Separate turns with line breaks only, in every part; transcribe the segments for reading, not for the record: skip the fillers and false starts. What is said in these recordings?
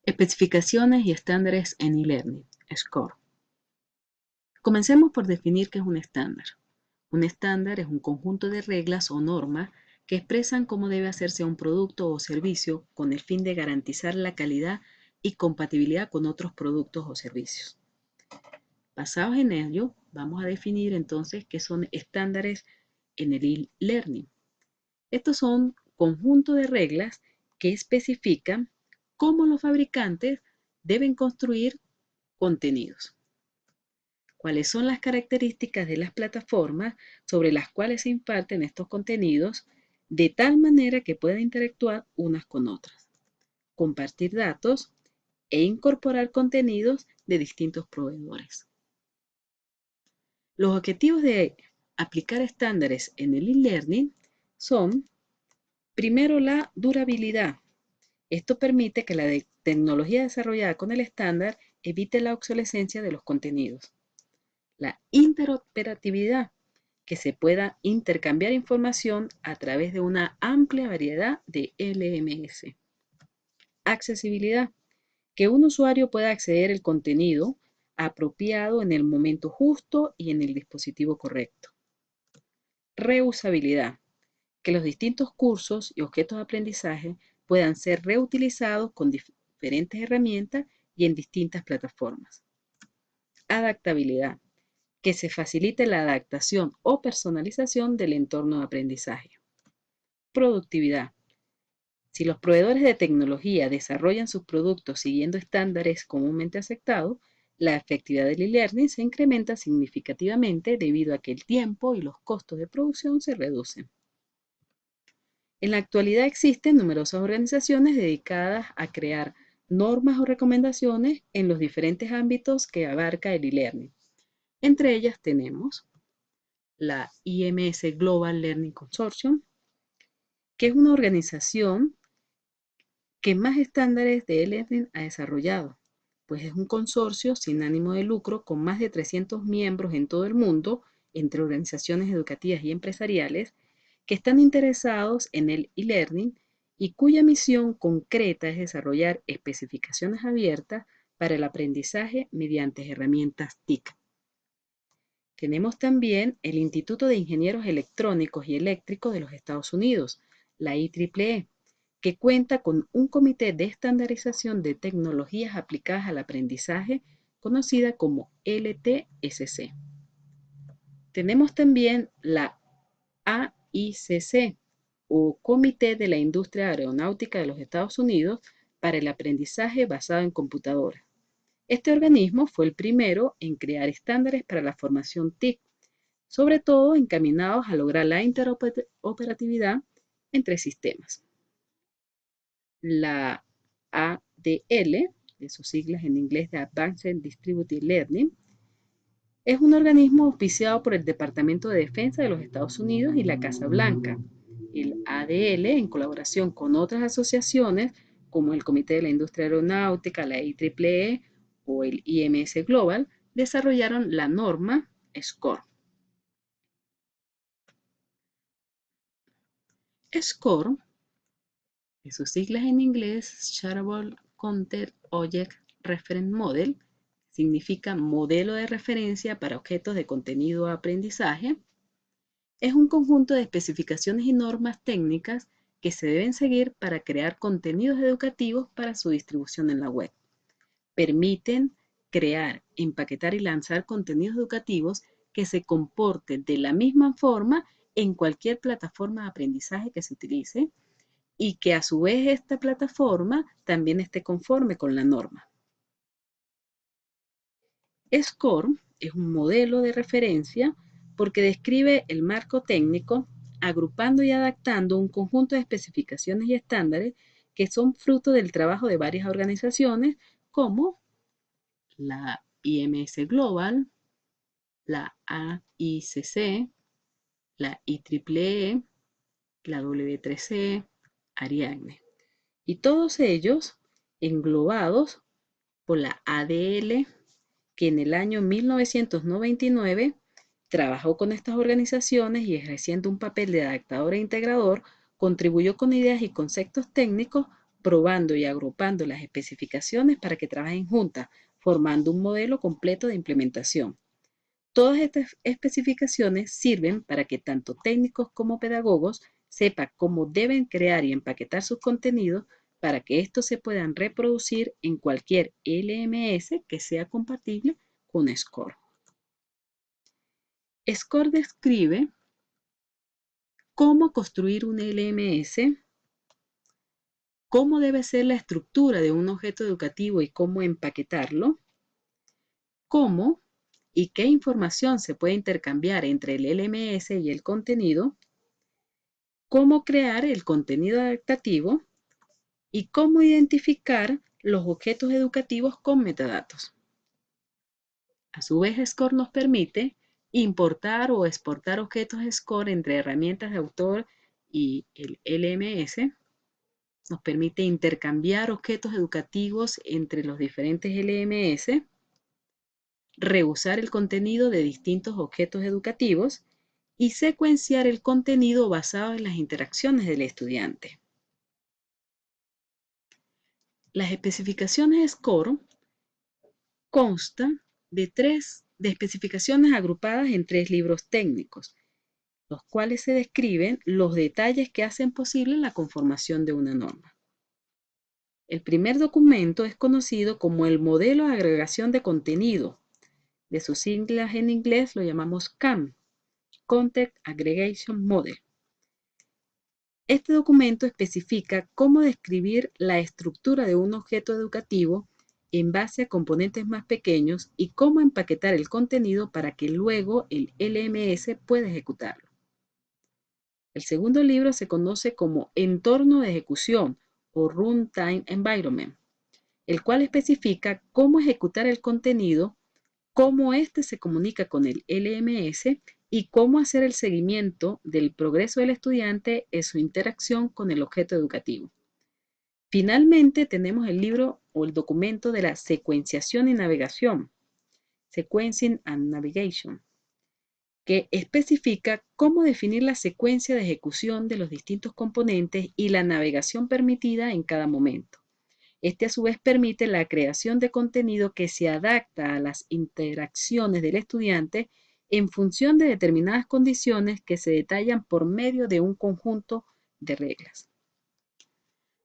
Especificaciones y estándares en e-learning, SCORE. Comencemos por definir qué es un estándar. Un estándar es un conjunto de reglas o normas que expresan cómo debe hacerse un producto o servicio con el fin de garantizar la calidad y compatibilidad con otros productos o servicios. Basados en ello, vamos a definir entonces qué son estándares en el e-learning. Estos son conjuntos de reglas que especifican cómo los fabricantes deben construir contenidos. ¿Cuáles son las características de las plataformas sobre las cuales se imparten estos contenidos de tal manera que puedan interactuar unas con otras, compartir datos e incorporar contenidos de distintos proveedores? Los objetivos de aplicar estándares en el e-learning son, primero, la durabilidad. Esto permite que la tecnología desarrollada con el estándar evite la obsolescencia de los contenidos. La interoperatividad, que se pueda intercambiar información a través de una amplia variedad de LMS. Accesibilidad, que un usuario pueda acceder al contenido apropiado en el momento justo y en el dispositivo correcto. Reusabilidad, que los distintos cursos y objetos de aprendizaje puedan ser reutilizados con diferentes herramientas y en distintas plataformas. Adaptabilidad, que se facilite la adaptación o personalización del entorno de aprendizaje. Productividad. Si los proveedores de tecnología desarrollan sus productos siguiendo estándares comúnmente aceptados, la efectividad del e-learning se incrementa significativamente debido a que el tiempo y los costos de producción se reducen. En la actualidad existen numerosas organizaciones dedicadas a crear normas o recomendaciones en los diferentes ámbitos que abarca el e-learning. Entre ellas tenemos la IMS Global Learning Consortium, que es una organización que más estándares de e-learning ha desarrollado, pues es un consorcio sin ánimo de lucro con más de 300 miembros en todo el mundo, entre organizaciones educativas y empresariales, que están interesados en el e-learning y cuya misión concreta es desarrollar especificaciones abiertas para el aprendizaje mediante herramientas TIC. Tenemos también el Instituto de Ingenieros Electrónicos y Eléctricos de los Estados Unidos, la IEEE, que cuenta con un comité de estandarización de tecnologías aplicadas al aprendizaje, conocida como LTSC. Tenemos también la AICC, o Comité de la Industria Aeronáutica de los Estados Unidos para el Aprendizaje Basado en Computadoras. Este organismo fue el primero en crear estándares para la formación TIC, sobre todo encaminados a lograr la interoperatividad entre sistemas. La ADL, de sus siglas en inglés de Advanced Distributed Learning, es un organismo auspiciado por el Departamento de Defensa de los Estados Unidos y la Casa Blanca. El ADL, en colaboración con otras asociaciones como el Comité de la Industria Aeronáutica, la IEEE o el IMS Global, desarrollaron la norma SCORE. SCORE, de sus siglas en inglés, Shareable Content Object Reference Model, significa modelo de referencia para objetos de contenido o aprendizaje, es un conjunto de especificaciones y normas técnicas que se deben seguir para crear contenidos educativos para su distribución en la web. Permiten crear, empaquetar y lanzar contenidos educativos que se comporten de la misma forma en cualquier plataforma de aprendizaje que se utilice y que a su vez esta plataforma también esté conforme con la norma. SCORE es un modelo de referencia porque describe el marco técnico agrupando y adaptando un conjunto de especificaciones y estándares que son fruto del trabajo de varias organizaciones como la IMS Global, la AICC, la IEEE, la W3C, Ariadne. Y todos ellos englobados por la ADL, que en el año 1999 trabajó con estas organizaciones y ejerciendo un papel de adaptador e integrador, contribuyó con ideas y conceptos técnicos probando y agrupando las especificaciones para que trabajen juntas, formando un modelo completo de implementación. Todas estas especificaciones sirven para que tanto técnicos como pedagogos sepan cómo deben crear y empaquetar sus contenidos para que estos se puedan reproducir en cualquier LMS que sea compatible con SCORE. SCORE describe cómo construir un LMS, cómo debe ser la estructura de un objeto educativo y cómo empaquetarlo, cómo y qué información se puede intercambiar entre el LMS y el contenido, cómo crear el contenido adaptativo y cómo identificar los objetos educativos con metadatos. A su vez, SCORE nos permite importar o exportar objetos SCORE entre herramientas de autor y el LMS. Nos permite intercambiar objetos educativos entre los diferentes LMS, reusar el contenido de distintos objetos educativos y secuenciar el contenido basado en las interacciones del estudiante. Las especificaciones SCORE constan de especificaciones agrupadas en 3 libros técnicos, los cuales se describen los detalles que hacen posible la conformación de una norma. El primer documento es conocido como el modelo de agregación de contenido. De sus siglas en inglés lo llamamos CAM, Content Aggregation Model. Este documento especifica cómo describir la estructura de un objeto educativo en base a componentes más pequeños y cómo empaquetar el contenido para que luego el LMS pueda ejecutarlo. El segundo libro se conoce como Entorno de Ejecución o Runtime Environment, el cual especifica cómo ejecutar el contenido, cómo éste se comunica con el LMS y cómo hacer el seguimiento del progreso del estudiante en su interacción con el objeto educativo. Finalmente, tenemos el libro o el documento de la secuenciación y navegación, Sequencing and Navigation, que especifica cómo definir la secuencia de ejecución de los distintos componentes y la navegación permitida en cada momento. Este a su vez permite la creación de contenido que se adapta a las interacciones del estudiante en función de determinadas condiciones que se detallan por medio de un conjunto de reglas.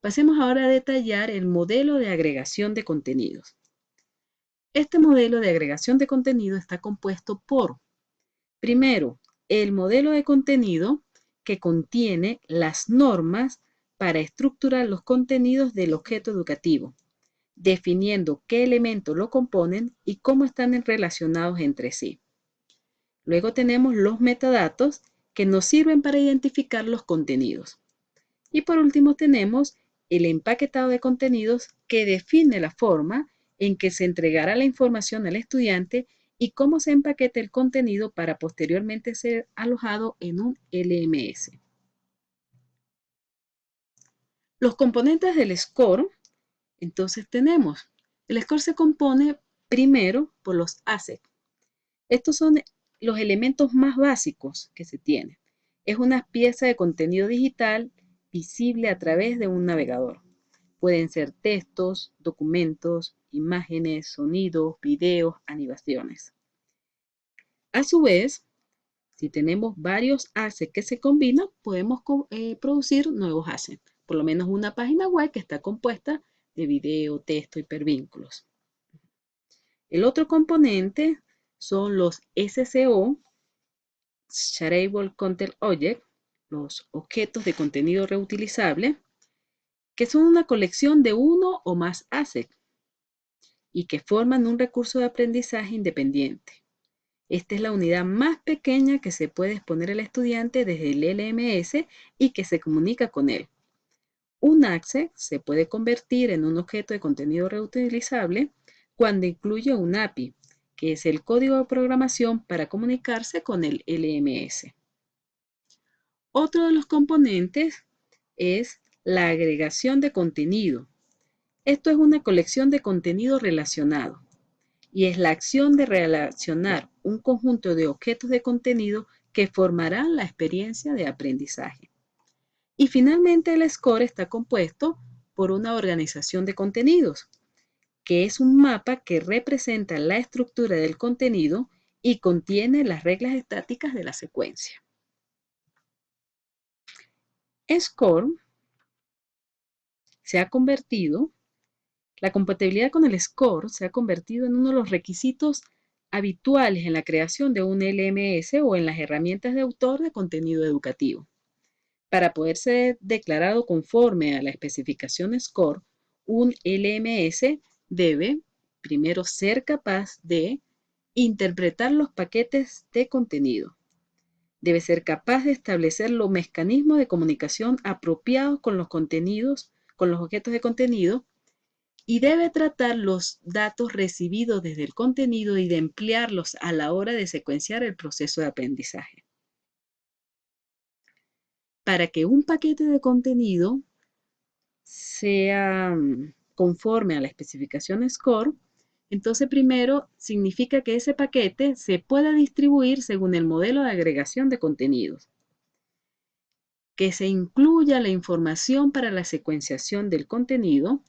Pasemos ahora a detallar el modelo de agregación de contenidos. Este modelo de agregación de contenido está compuesto por, primero, el modelo de contenido que contiene las normas para estructurar los contenidos del objeto educativo, definiendo qué elementos lo componen y cómo están relacionados entre sí. Luego tenemos los metadatos que nos sirven para identificar los contenidos. Y por último tenemos el empaquetado de contenidos que define la forma en que se entregará la información al estudiante y cómo se empaqueta el contenido para posteriormente ser alojado en un LMS. Los componentes del SCORE, entonces tenemos, el SCORE se compone primero por los assets. Estos son los elementos más básicos que se tienen. Es una pieza de contenido digital visible a través de un navegador. Pueden ser textos, documentos, imágenes, sonidos, videos, animaciones. A su vez, si tenemos varios assets que se combinan, podemos producir nuevos assets. Por lo menos una página web que está compuesta de video, texto, hipervínculos. El otro componente son los SCO, Shareable Content Object, los objetos de contenido reutilizable, que son una colección de uno o más assets y que forman un recurso de aprendizaje independiente. Esta es la unidad más pequeña que se puede exponer al estudiante desde el LMS y que se comunica con él. Un asset se puede convertir en un objeto de contenido reutilizable cuando incluye un API, que es el código de programación para comunicarse con el LMS. Otro de los componentes es la agregación de contenido. Esto es una colección de contenido relacionado y es la acción de relacionar un conjunto de objetos de contenido que formarán la experiencia de aprendizaje. Y finalmente el SCORE está compuesto por una organización de contenidos, que es un mapa que representa la estructura del contenido y contiene las reglas estáticas de la secuencia. SCORE la compatibilidad con el SCORE se ha convertido en uno de los requisitos habituales en la creación de un LMS o en las herramientas de autor de contenido educativo. Para poder ser declarado conforme a la especificación SCORE, un LMS debe primero ser capaz de interpretar los paquetes de contenido. Debe ser capaz de establecer los mecanismos de comunicación apropiados con los contenidos, con los objetos de contenido, y debe tratar los datos recibidos desde el contenido y de emplearlos a la hora de secuenciar el proceso de aprendizaje. Para que un paquete de contenido sea conforme a la especificación SCORE, entonces primero significa que ese paquete se pueda distribuir según el modelo de agregación de contenidos, que se incluya la información para la secuenciación del contenido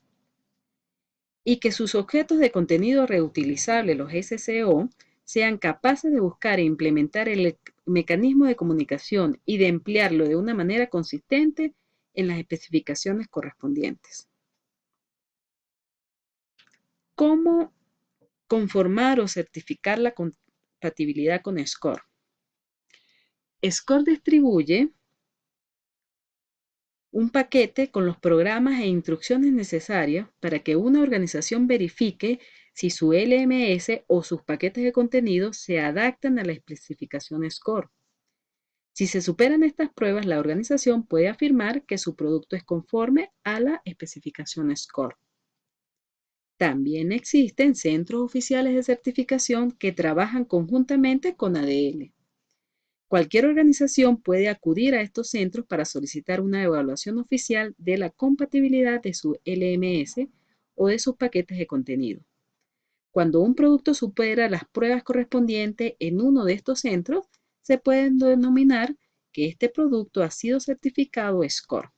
y que sus objetos de contenido reutilizable, los SCO, sean capaces de buscar e implementar el mecanismo de comunicación y de emplearlo de una manera consistente en las especificaciones correspondientes. ¿Cómo conformar o certificar la compatibilidad con SCORE? SCORE distribuye un paquete con los programas e instrucciones necesarias para que una organización verifique si su LMS o sus paquetes de contenido se adaptan a la especificación SCORE. Si se superan estas pruebas, la organización puede afirmar que su producto es conforme a la especificación SCORE. También existen centros oficiales de certificación que trabajan conjuntamente con ADL. Cualquier organización puede acudir a estos centros para solicitar una evaluación oficial de la compatibilidad de su LMS o de sus paquetes de contenido. Cuando un producto supera las pruebas correspondientes en uno de estos centros, se puede denominar que este producto ha sido certificado SCORE.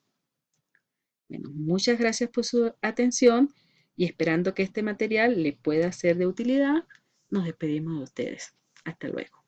Bueno, muchas gracias por su atención y esperando que este material le pueda ser de utilidad, nos despedimos de ustedes. Hasta luego.